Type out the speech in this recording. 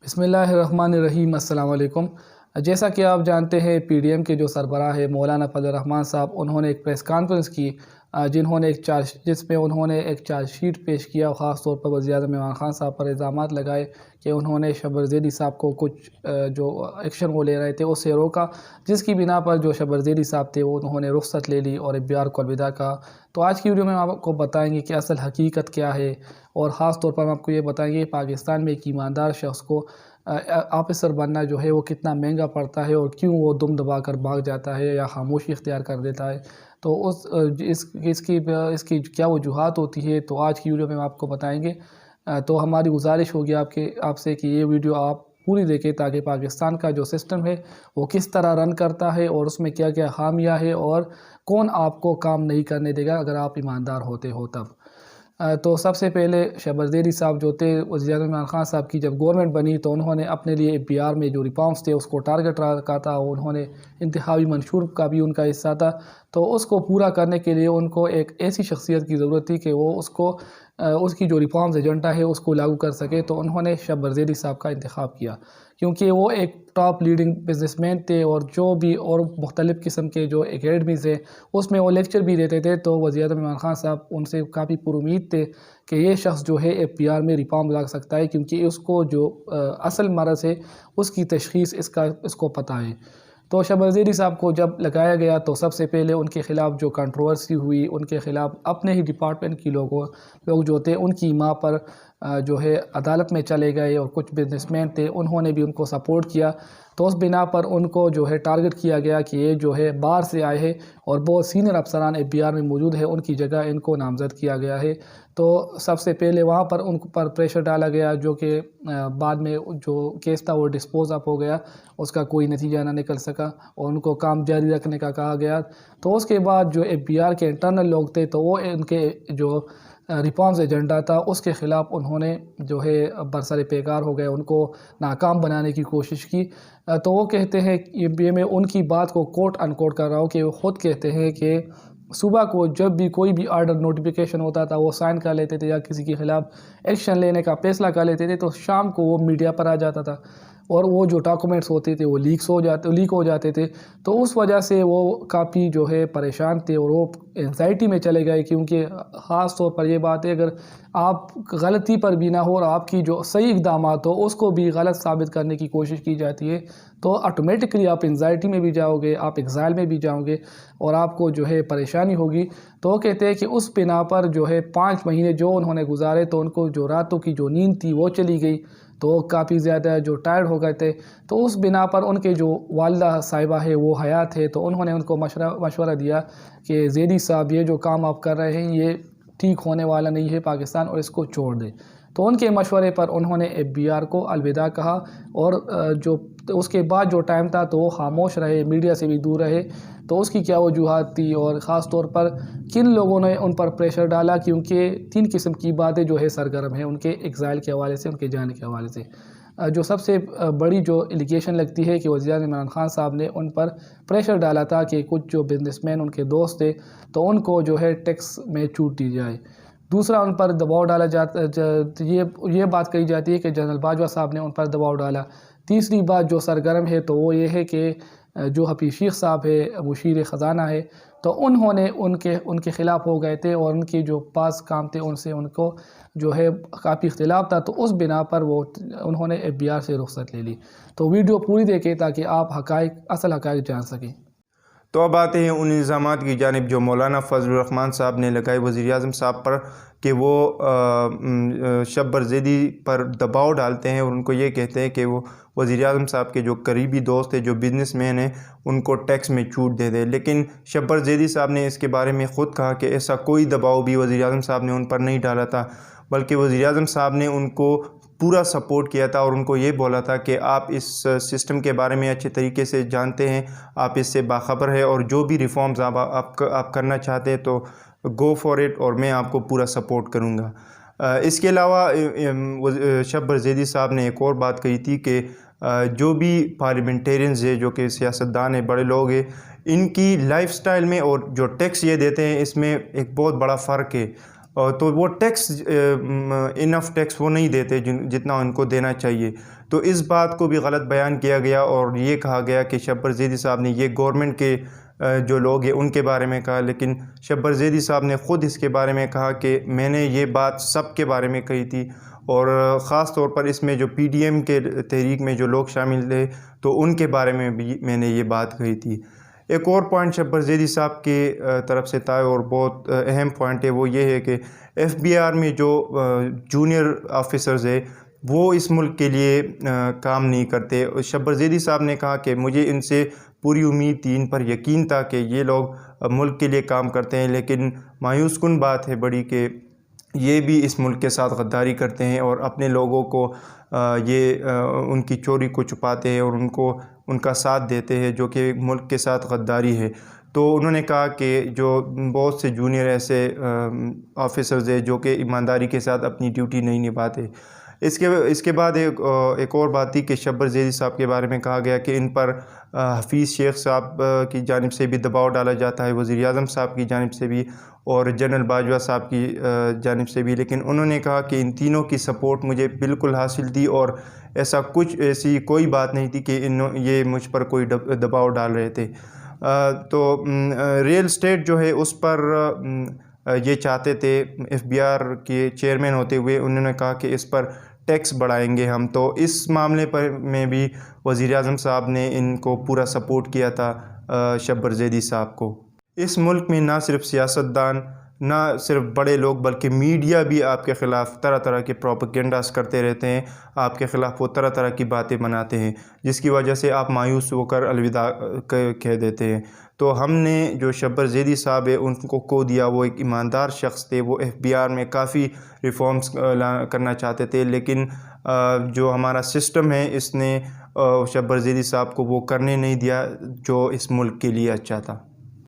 بسم اللہ الرحمن الرحیم۔ السلام علیکم۔ جیسا کہ آپ جانتے ہیں پی ڈی ایم کے جو سربراہ ہے مولانا فضل الرحمان صاحب، انہوں نے ایک پریس کانفرنس کی جس میں انہوں نے ایک چارج شیٹ پیش کیا، خاص طور پر وزیر اعظم عمران خان صاحب پر الزامات لگائے کہ انہوں نے شبر زیدی صاحب کو کچھ جو ایکشن وہ لے رہے تھے اس سے روکا، جس کی بنا پر جو شبر زیدی صاحب تھے وہ انہوں نے رخصت لے لی اور FBR کو الوداع کہا۔ تو آج کی ویڈیو میں ہم آپ کو بتائیں گے کہ اصل حقیقت کیا ہے، اور خاص طور پر ہم آپ کو یہ بتائیں گے پاکستان میں ایک ایماندار شخص کو آفیسر بننا جو ہے وہ کتنا مہنگا پڑتا ہے، اور کیوں وہ دم دبا کر بھاگ جاتا ہے یا خاموشی اختیار کر دیتا ہے۔ تو اس کی کیا وجوہات ہوتی ہے، تو آج کی ویڈیو میں ہم آپ کو بتائیں گے۔ تو ہماری گزارش ہوگی آپ سے کہ یہ ویڈیو آپ پوری دیکھیں تاکہ پاکستان کا جو سسٹم ہے وہ کس طرح رن کرتا ہے اور اس میں کیا کیا خامیاں ہیں، اور کون آپ کو کام نہیں کرنے دے گا اگر آپ ایماندار ہوتے ہو تب۔ تو سب سے پہلے شبر زیدی صاحب جو تھے، وزیر اعظم عمران خان صاحب کی جب گورنمنٹ بنی تو انہوں نے اپنے لیے FBR میں جو ریفارمز تھے اس کو ٹارگٹ رکھا تھا، انہوں نے انتخابی منشور کا بھی ان کا حصہ تھا۔ تو اس کو پورا کرنے کے لیے ان کو ایک ایسی شخصیت کی ضرورت تھی کہ وہ اس کی جو ریفارمز ایجنڈا ہے اس کو لاگو کر سکے، تو انہوں نے شبر زیدی صاحب کا انتخاب کیا، کیونکہ وہ ایک ٹاپ لیڈنگ بزنس مین تھے، اور جو بھی اور مختلف قسم کے جو اکیڈمیز ہیں اس میں وہ لیکچر بھی دیتے تھے۔ تو وزیر اعظم عمران خان صاحب ان سے کافی پر امید تھے کہ یہ شخص جو ہے FBR میں ریفارم لا سکتا ہے، کیونکہ اس کو جو اصل مرض ہے اس کی تشخیص اس کو پتہ ہے۔ تو شبر زیدی صاحب کو جب لگایا گیا تو سب سے پہلے ان کے خلاف جو کنٹروورسی ہوئی، ان کے خلاف اپنے ہی ڈپارٹمنٹ کی لوگ جو تھے ان کی ماں پر جو ہے عدالت میں چلے گئے، اور کچھ بزنس مین تھے انہوں نے بھی ان کو سپورٹ کیا۔ تو اس بنا پر ان کو جو ہے ٹارگٹ کیا گیا کہ یہ جو ہے باہر سے آئے ہیں اور بہت سینئر افسران FBR میں موجود ہے، ان کی جگہ ان کو نامزد کیا گیا ہے۔ تو سب سے پہلے وہاں پر ان پر پریشر ڈالا گیا، جو کہ بعد میں جو کیس تھا وہ ڈسپوز اپ ہو گیا، اس کا کوئی نتیجہ نہ نکل سکا، اور ان کو کام جاری رکھنے کا کہا گیا۔ تو اس کے بعد جو FBR کے انٹرنل لوگ تھے تو وہ ان کے جو ریفارمز ایجنڈا تھا اس کے خلاف انہوں نے جو ہے برسر پیکار ہو گئے، ان کو ناکام بنانے کی کوشش کی۔ تو وہ کہتے ہیں، یہ میں ان کی بات کو کوٹ ان کوٹ کر رہا ہوں، کہ وہ خود کہتے ہیں کہ صبح کو جب بھی کوئی بھی آرڈر نوٹیفیکیشن ہوتا تھا وہ سائن کر لیتے تھے یا کسی کے خلاف ایکشن لینے کا فیصلہ کر لیتے تھے، تو شام کو وہ میڈیا پر آ جاتا تھا، اور وہ جو ڈاکومنٹس ہوتے تھے وہ لیک ہو جاتے تھے۔ تو اس وجہ سے وہ کافی جو ہے پریشان تھے، اور وہ انزائٹی میں چلے گئے، کیونکہ خاص طور پر یہ بات ہے اگر آپ غلطی پر بھی نہ ہو اور آپ کی جو صحیح اقدامات ہو اس کو بھی غلط ثابت کرنے کی کوشش کی جاتی ہے، تو آٹومیٹکلی آپ انزائٹی میں بھی جاؤ گے، آپ ایگزائل میں بھی جاؤ گے، اور آپ کو جو ہے پریشانی ہوگی۔ تو وہ کہتے ہیں کہ اس بنا پر جو ہے 5 مہینے جو انہوں نے گزارے تو ان کو جو راتوں کی جو نیند تھی وہ چلی گئی، تو کافی زیادہ جو ٹائرڈ ہو گئے تھے۔ تو اس بنا پر ان کے جو والدہ صاحبہ ہے وہ حیات ہے، تو انہوں نے ان کو مشورہ دیا کہ زیدی صاحب یہ جو کام آپ کر رہے ہیں یہ ٹھیک ہونے والا نہیں ہے پاکستان، اور اس کو چھوڑ دیں۔ تو ان کے مشورے پر انہوں نے FBR کو الوداع کہا، اور جو اس کے بعد جو ٹائم تھا تو وہ خاموش رہے، میڈیا سے بھی دور رہے۔ تو اس کی کیا وجوہات تھی، اور خاص طور پر کن لوگوں نے ان پر پریشر ڈالا، کیونکہ 3 قسم کی باتیں جو ہے سرگرم ہیں ان کے ایگزائل کے حوالے سے، ان کے جانے کے حوالے سے۔ جو سب سے بڑی جو الیگیشن لگتی ہے کہ وزیر اعظم عمران خان صاحب نے ان پر پریشر ڈالا تھا کہ کچھ جو بزنس مین ان کے دوست تھے تو ان کو جو ہے ٹیکس میں چھوٹ دی جائے۔ دوسرا ان پر دباؤ ڈالا جاتا، یہ بات کہی جاتی ہے کہ جنرل باجوہ صاحب نے ان پر دباؤ ڈالا۔ تیسری بات جو سرگرم ہے تو وہ یہ ہے کہ جو حفیظ شیخ صاحب ہے، مشیر خزانہ ہے، تو انہوں نے ان کے خلاف ہو گئے تھے، اور ان کے جو پاس کام تھے ان سے ان کو جو ہے کافی اختلاف تھا، تو اس بنا پر انہوں نے FBR سے رخصت لے لی۔ تو ویڈیو پوری دیکھیں تاکہ آپ اصل حقائق جان سکیں۔ تو اب آتے ہیں ان الزامات کی جانب جو مولانا فضل الرحمان صاحب نے لگائے وزیر اعظم صاحب پر، کہ وہ شبر زیدی پر دباؤ ڈالتے ہیں، اور ان کو یہ کہتے ہیں کہ وہ وزیر اعظم صاحب کے جو قریبی دوست ہیں، جو بزنس مین ہیں، ان کو ٹیکس میں چھوٹ دے دے۔ لیکن شبر زیدی صاحب نے اس کے بارے میں خود کہا کہ ایسا کوئی دباؤ بھی وزیر اعظم صاحب نے ان پر نہیں ڈالا تھا، بلکہ وزیر اعظم صاحب نے ان کو پورا سپورٹ کیا تھا، اور ان کو یہ بولا تھا کہ آپ اس سسٹم کے بارے میں اچھے طریقے سے جانتے ہیں، آپ اس سے باخبر ہیں، اور جو بھی ریفارمز آپ کرنا چاہتے ہیں تو گو فار اٹ، اور میں آپ کو پورا سپورٹ کروں گا۔ اس کے علاوہ شبر زیدی صاحب نے ایک اور بات کہی تھی کہ جو بھی پارلیمنٹیرینز ہیں، جو کہ سیاستدان ہیں، بڑے لوگ ہیں، ان کی لائف سٹائل میں اور جو ٹیکس یہ دیتے ہیں اس میں ایک بہت بڑا فرق ہے۔ تو وہ ٹیکس انف ٹیکس وہ نہیں دیتے جتنا ان کو دینا چاہیے. تو اس بات کو بھی غلط بیان کیا گیا اور یہ کہا گیا کہ شبر زیدی صاحب نے یہ گورنمنٹ کے جو لوگ ہیں ان کے بارے میں کہا، لیکن شبر زیدی صاحب نے خود اس کے بارے میں کہا کہ میں نے یہ بات سب کے بارے میں کہی تھی، اور خاص طور پر اس میں جو پی ڈی ایم کے تحریک میں جو لوگ شامل تھے تو ان کے بارے میں بھی میں نے یہ بات کہی تھی. ایک اور پوائنٹ شبر زیدی صاحب کی طرف سے تھا اور بہت اہم پوائنٹ ہے، وہ یہ ہے کہ ایف بی آر میں جو جونیئر آفیسرز ہیں وہ اس ملک کے لیے کام نہیں کرتے. شبر زیدی صاحب نے کہا کہ مجھے ان سے پوری امید تھی، ان پر یقین تھا کہ یہ لوگ ملک کے لیے کام کرتے ہیں، لیکن مایوس کن بات ہے بڑی کہ یہ بھی اس ملک کے ساتھ غداری کرتے ہیں اور اپنے لوگوں کو یہ ان کی چوری کو چھپاتے ہیں اور ان کا ساتھ دیتے ہیں، جو کہ ملک کے ساتھ غداری ہے. تو انہوں نے کہا کہ جو بہت سے جونیئر ایسے آفیسرز ہیں جو کہ ایمانداری کے ساتھ اپنی ڈیوٹی نہیں نبھاتے. اس کے بعد ایک اور بات تھی کہ شبر زیدی صاحب کے بارے میں کہا گیا کہ ان پر حفیظ شیخ صاحب کی جانب سے بھی دباؤ ڈالا جاتا ہے، وزیر اعظم صاحب کی جانب سے بھی اور جنرل باجوہ صاحب کی جانب سے بھی، لیکن انہوں نے کہا کہ ان تینوں کی سپورٹ مجھے بالکل حاصل تھی اور ایسی کوئی بات نہیں تھی کہ یہ مجھ پر کوئی دباؤ ڈال رہے تھے. تو ریل اسٹیٹ جو ہے اس پر یہ چاہتے تھے، ایف بی آر کے چیئرمین ہوتے ہوئے انہوں نے کہا کہ اس پر ٹیکس بڑھائیں گے ہم. تو اس معاملے پر میں بھی وزیر اعظم صاحب نے ان کو پورا سپورٹ کیا تھا شبر زیدی صاحب کو. اس ملک میں نہ صرف سیاستدان، نہ صرف بڑے لوگ بلکہ میڈیا بھی آپ کے خلاف طرح طرح کے پروپیگنڈاز کرتے رہتے ہیں، آپ کے خلاف وہ طرح طرح کی باتیں بناتے ہیں جس کی وجہ سے آپ مایوس ہو کر الوداع کہہ دیتے ہیں. تو ہم نے جو شبر زیدی صاحب ہے ان کو دیا، وہ ایک ایماندار شخص تھے، وہ ایف بی آر میں کافی ریفارمز کرنا چاہتے تھے، لیکن جو ہمارا سسٹم ہے اس نے شبر زیدی صاحب کو وہ کرنے نہیں دیا جو اس ملک کے لیے اچھا تھا.